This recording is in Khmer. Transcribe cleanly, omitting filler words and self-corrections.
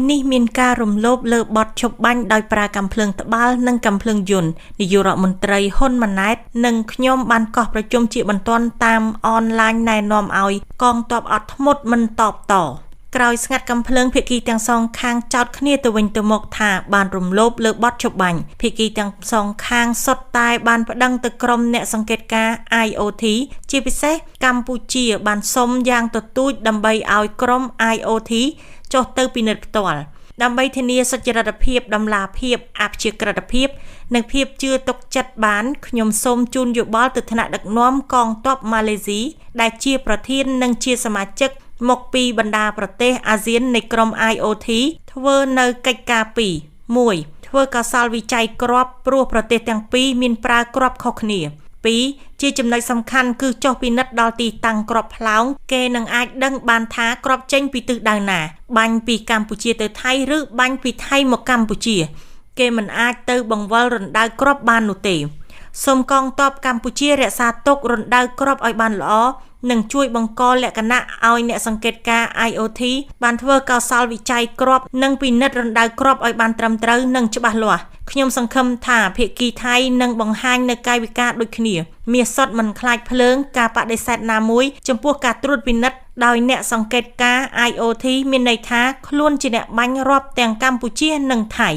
នេះមានការរំលោភលើបទឈប់បាញ់ដោយប្រើកាំភ្លើងត្បាល់និងកាំភ្លើងយន្តនាយករដ្ឋមន្ត្រីហ៊ុនម៉ាណែតនិងខ្ញុំបានកោះប្រជុំជាបន្ទាន់តាមអនឡាញណែនាំឲ្យកងទ័ពអត់ធ្មត់មិនតបតក្រោយស្ងាត់កាំភ្លើងភាគីទាំងសងខាងចោទគ្នាទៅវិញទៅមកថាបានរំលោភលើបទឈប់បាញ់ភាគីទាំងសងខាងសុទ្ធតែបានប្តឹងទៅក្រុមអ្នកសង្កេតការណ៍ IOT ជាពិសេសកម្ពុជាបានសុំយ៉ាងទទូចដើម្បីឲ្យក្រុម IOT ចុះទៅពិនិត្យផ្ទាល់ដើម្បីធានាសុចរិតភាពតម្លាភាពអព្យាក្រឹតភាពនិងភាពជឿទុកចិត្តបានខ្ញុំសូមជូនយោបល់ទៅថ្នាក់ដឹកនាំកងទ័ពម៉ាឡេស៊ីដែលជាប្រធាននិងជាសមាជិកមកពីបណ្ដាប្រទេសអាស៊ាននៃក្រុម IOT ធ្វើនៅកិច្ចការពីរ 1. ធ្វើកោសល្យវិច័យគ្រាប់ព្រោះប្រទេសទាំងពីរមានប្រើគ្រាប់ខុសគ្នា 2. ជាចំណុចសំខាន់គឺចុះពិនិត្យដល់ទីតាំងគ្រាប់ផ្លោងគេនឹងអាចដឹងបានថាគ្រាប់ចេញពីទិសដៅណាបាញ់ពីកម្ពុជាទៅថៃឬបាញ់ពីថៃមកកម្ពុជាគេមិនអាចទៅបង្វិលរណ្ដៅគ្រាប់បាននោះទេសូមកងទ័ពកម្ពុជារក្សាទុករណ្ដៅគ្រាប់ឲ្យបានល្អនិងជួយបង្កលក្ខណៈឲ្យអ្នកសង្កេតការណ៍ IOT បានធ្វើកោសល្យវិច័យគ្រាប់និងពិនិត្យរណ្ដៅគ្រាប់ឲ្យបានត្រឹមត្រូវនិងច្បាស់លាស់ខ្ញុំសង្ឃឹមថាភាគីថៃនឹងបង្ហាញនៅកាយវិការដូចគ្នាមាសសុទ្ធមិនខ្លាចភ្លើងការបដិសេធណាមួយចំពោះការត្រួតពិនិត្យដោយអ្នកសង្កេតការណ៍ IOT មានន័យថាខ្លួនជាអ្នកបាញ់រាប់ទាំងកម្ពុជានិងថៃ